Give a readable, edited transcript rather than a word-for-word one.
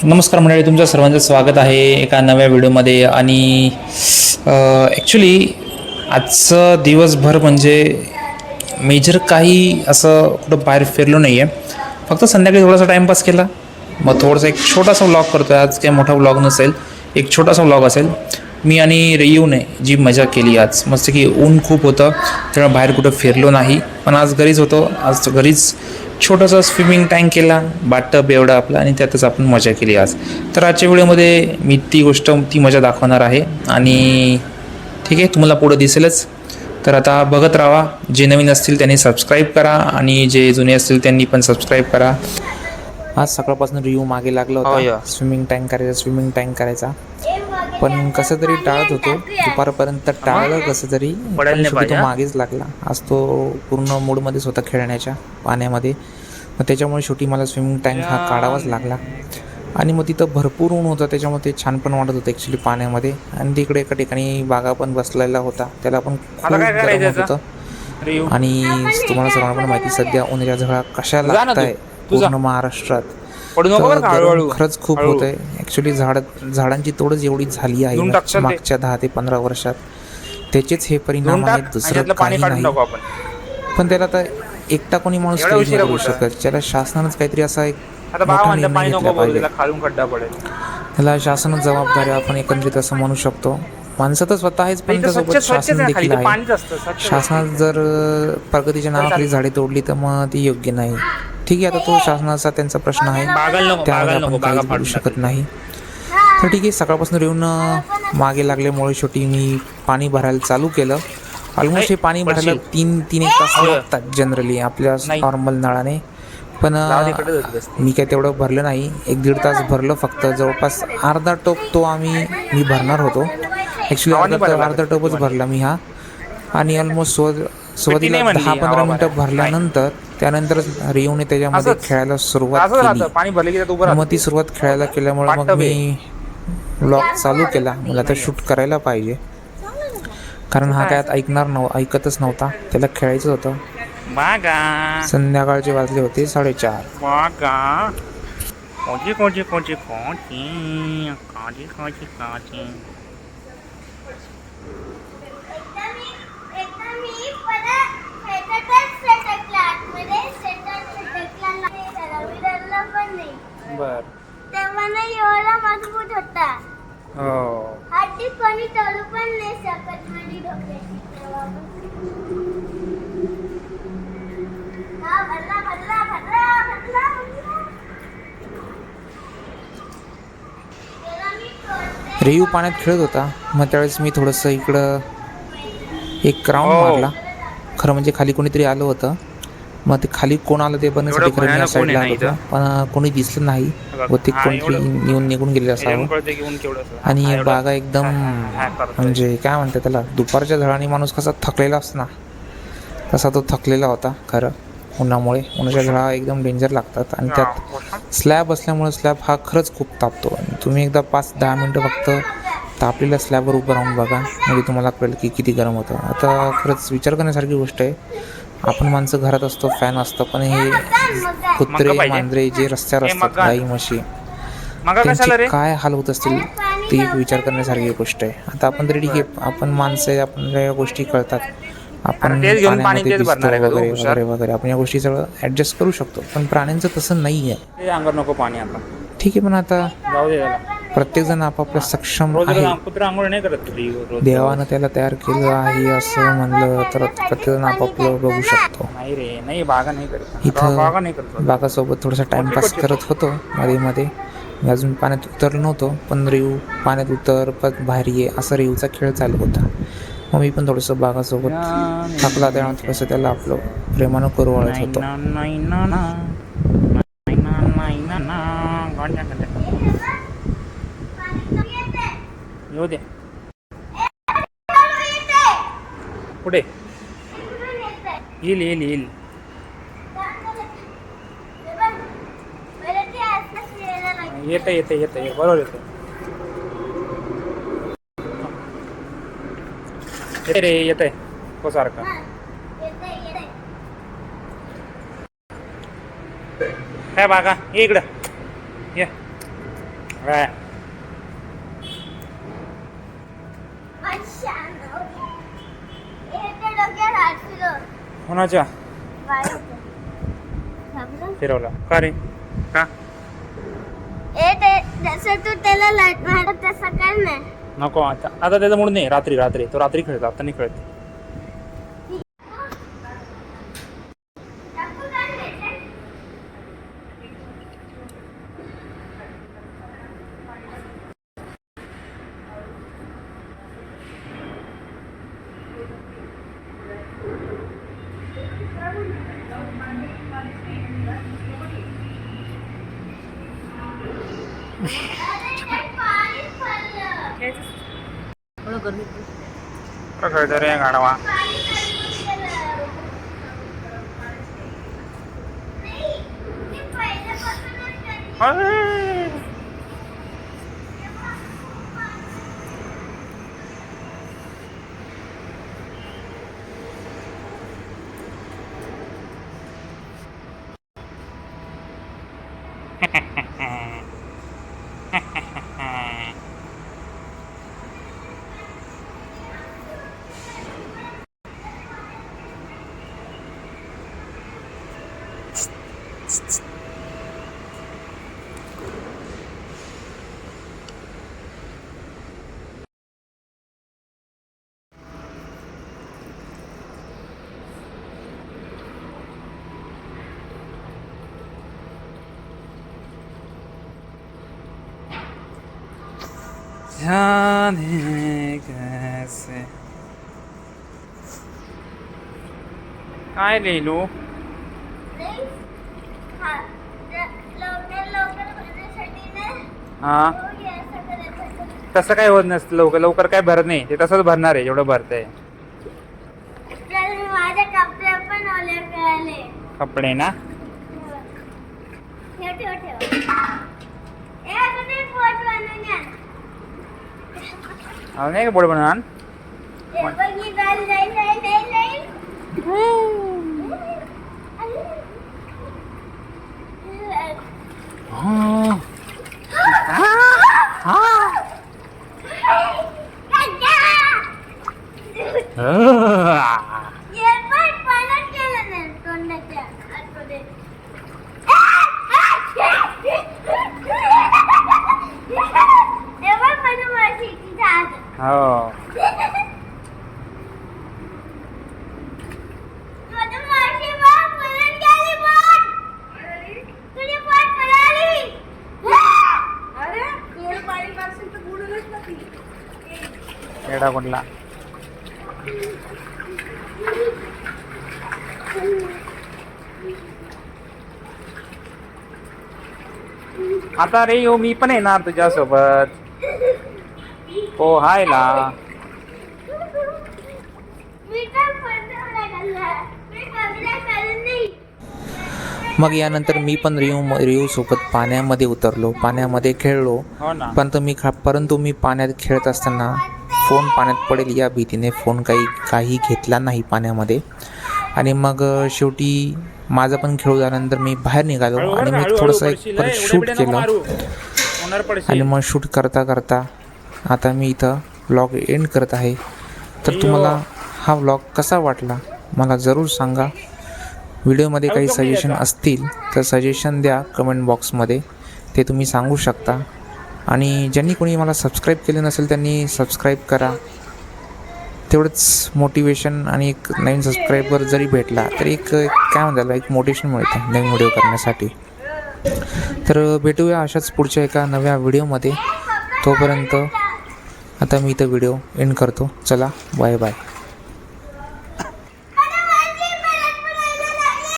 नमस्कार मंडळी, तुमचं सर्वांचं स्वागत आहे एका नव्या व्हिडिओमध्ये. आणि ॲक्च्युली आजचं दिवसभर म्हणजे मेजर काही असं कुठं बाहेर फिरलो नाही आहे. फक्त संध्याकाळी थोडासा टाईमपास केला, मग थोडासा एक छोटासा व्लॉग करतो आहे. आज काही मोठा व्लॉग नसेल, एक छोटासा व्लॉग असेल. मी आणि रेयूने जी मजा केली आज, मस्त की ऊन खूप होतं तेव्हा बाहेर कुठं फिरलो नाही. पण आज घरीच होतो. आज घरीच छोटासा स्विमिंग टँक केला, बाथटब एवढा आपला, आणि त्यातच आपण मजा केली आज. तर आजच्या व्हिडिओमध्ये मी ती मजा दाखवणार आहे. आणि ठीक आहे, तुम्हाला पुढं दिसेलच. तर आता बघत राहा. जे नवीन असतील त्यांनी सबस्क्राईब करा, आणि जे जुने असतील त्यांनी पण सबस्क्राईब करा. आज सकाळपासून रिव्ह्यू मागे लागला होता स्विमिंग टँक करायचा, पण कसं तरी टाळत होतो. दुपारपर्यंत टाळलं कसं तरी, पण शेवटी तो मागेच लागला. आज तो पूर्ण मूडमध्येच होता खेळण्याच्या पाण्यामध्ये, मग त्याच्यामुळे शेवटी मला स्विमिंग टँक हा काढावाच लागला. आणि मग तिथं भरपूर ऊन होतं, त्याच्यामुळे ते छान पण वाटत होतं ॲक्च्युली पाण्यामध्ये. आणि तिकडे एका ठिकाणी बागा पण बसलेला होता, त्याला पण खूप गरम होत होतं. आणि तुम्हाला सर्वांना पण माहिती, सध्या उन्हाच्या झळा कशा लागत आहे पूर्ण महाराष्ट्रात. गरम खरंच खूप होत आहे ॲक्च्युली. झाडांची तोडच एवढी झाली आहे मागच्या 10 ते 15 वर्षात. त्याचेच हे परिणाम आहेत, दुसरं काही नाही. पण त्याला आता एकटा कोणी माणूस काही नाही करू शकत. त्याला शासनानंच काहीतरी असा एक मोठा निर्णय घेतला पाहिजे. त्याला शासनच जबाबदारी, आपण एकंदरीत असं म्हणू शकतो. माणसं तर स्वतः आहेच, पण त्यासोबत शासन देखील आहे. शासनात जर प्रगतीच्या नावाखाली झाडे तोडली तर मग ती योग्य नाही. ठीक आहे, आता तो शासनाचा त्यांचा प्रश्न आहे, त्यामध्ये आपण काहीच बोलू शकत नाही. तर ठीक आहे, सकाळपासून येऊन मागे लागल्यामुळे शेवटी मी पाणी भरायला चालू केलं. ऑलमोस्ट हे पाणी भरायला 3-1 तास लागतात जनरली आपल्या नॉर्मल नळाने. पण मी काय तेवढं भरलं नाही, 1-1.5 तास भरलं फक्त. जवळपास अर्धा टोप मी भरणार होतो ॲक्च्युली. अर्धा टोपच भरला मी हा. आणि ऑलमोस्ट सुरुवातीला 10-15 मिनटं भरल्यानंतर त्यानंतर रियूने त्याच्यामध्ये खेळायला सुरुवात केली. मग ती सुरुवात खेळायला केल्यामुळे मग मी व्लॉग चालू केला. मला तर शूट करायला पाहिजे, कारण हा काय ऐकतच नव्हता. त्याला खेळायचं होतं. संध्याकाळचे वाजले होते 4:30. तेव्हा नाही एवढा मजबूत होता. हाती कोणी तोडू पण नाही शकत माझी डोक्याची. रेयू पाण्यात खेळत होता, मग त्यावेळेस मी थोडंसं इकडं एक राऊंड मारला. खरं म्हणजे खाली कोणीतरी आलं होतं, मग ते खाली कोण आलं ते बघण्यासाठी खरं मी या साईडला आलो होतो, पण कोणी दिसलं नाही. व ते कोणतरी निघून गेले असावं. आणि बागा एकदम म्हणजे काय म्हणतात त्याला, दुपारच्या झळाने माणूस कसा थकलेला असतो ना, तसा तो थकलेला होता खरं. उन्हाच्या झळा एकदम डेंजर लागतात. आणि त्यात स्लॅब असल्यामुळे स्लॅब हा खरंच खूप तापतो. तुम्ही एकदा 5-10 मिनटं फक्त तापलेल्या स्लॅबवर उभं राहून बघा, म्हणजे तुम्हाला कळेल की किती गरम होतं. आता खरंच विचार करण्यासारखी गोष्ट आहे. आपण माणसं घरात असतो, फॅन असतं, पण हे कुत्रे मांजरे जे रस्त्यावर असतात, गाई म्हशी, त्यांचे काय हाल होत असतील ती एक विचार करण्यासारखी गोष्ट आहे. आता आपण तरी ठीक आहे, आपण माणसं आहे, आपण या गोष्टी कळतात, आपण पाण्यामध्ये दिसतो वगैरे वगैरे वगैरे, आपण या गोष्टी सगळं ॲडजस्ट करू शकतो. पण प्राण्यांचं तसं नाही आहे. अंगावर नको पाणी आता, ठीक आहे, पण आता जाऊ दे त्याला. प्रत्येकजण आपापलं सक्षम आहे. कुत्रा आंघोळ नाही करत देवानं त्याला तयार केलं आहे असं म्हणलं तर प्रत्येकजण आपापलं बघू शकतो. नाही रे, नाही बागा नाही करत. इथं बागासोबत थोडासा टाइमपास करत होतो मध्ये. मी अजून पाण्यात उतरलो नव्हतो, पण रेऊ पाण्यात उतर परत बाहेर ये असा रेऊचा खेळ चालू होता. मग मी पण थोडंसं बागासोबत थकला, त्यामुळे कसं त्याला आपलं प्रेमानं करू वाळत होतो. येऊ दे. कुठे येईल येते बरोबर येते रे, येते हो सारखा. काय बागा ये इकडं ये. काय अच्छा हे तर डोक्यात हात फिरव. कोणाच्या वाळूचं. घाबरलं? फिरवला का रे का जसं तू त्याला लाट मारत तसं कर ना. नको आता आता त्याचा मूड नाही. रात्री रात्री तो रात्री खेळतो आता नाही खेळत. टाकू का त्याच्यात? अरे ते पाणी पडलं. खेळतो रे गाडवा. पाणी पडलं. नाही, ते पहिल्यापासूनच कधी- जाने कैसे काय लिहिलो नाही. हा, लवकर लवकर भरण्यासाठी ना हा एवढी असं करायचं. तसं काय होत नसतं. लवकर लवकर काय भरत नाही. ते तसंच भरणार आहे जेवढं भरतंय. तर माझे कपडे पण ओले मिळाले. कपडे ना ठेव ठेव ठेव. ए अजून एक पोट बनवून आण. अहो नाही का बोर्ड बनवून आण. हे बघ ही जाईल जाईल जाईल जाईल जाईल. हे पण पाण्यात गेलं ना तोंडाच्या आतमध्ये. हे बघ माझ्या मावशीचा हात. हो माझ्या मावशी बघ पळून गेली बघ. तुझी पोट पळाली. अरे थोडं पाणी पासून तर बुडूनच नव्हती. येडा कुठला. आता रे मी पण येणार तुझ्यासोबत पोहायला. मी तर पळून लागला. मी कविता करून नाही. मग यानंतर मी पण रियूसोबत पाण्यामध्ये उतरलो, पाण्यामध्ये खेळलो. हो ना परंतु मी पाण्यात खेळत असताना फोन पाण्यात पडेल या भीतीने फोन काही घेतला नाही पाण्यामध्ये. आणि मग शेवटी माझं पण खेळू झाल्यानंतर मी बाहेर निघालो आणि मी थोडंसं एक परत शूट केलं. आणि मग शूट करता करता आता मी इथं व्लॉग एंड करत आहे. तर तुम्हाला हा व्लॉग कसा वाटला मला जरूर सांगा. व्हिडिओमध्ये काही सजेशन असतील तर सजेशन द्या कमेंट बॉक्समध्ये. ते तुम्ही सांगू शकता. आणि ज्यांनी कोणी मला सबस्क्राईब केले नसेल त्यांनी सबस्क्राईब करा. तेवढंच मोटिवेशन आणि एक नवीन सबस्क्रायबर जरी भेटला तरी एक काय म्हणतात एक मोटिवेशन मिळतं नवीन व्हिडिओ करण्यासाठी. तर भेटूया अशाच पुढच्या एका नव्या व्हिडिओमध्ये. तोपर्यंत आता मी इथं व्हिडिओ एंड करतो. चला बाय बाय.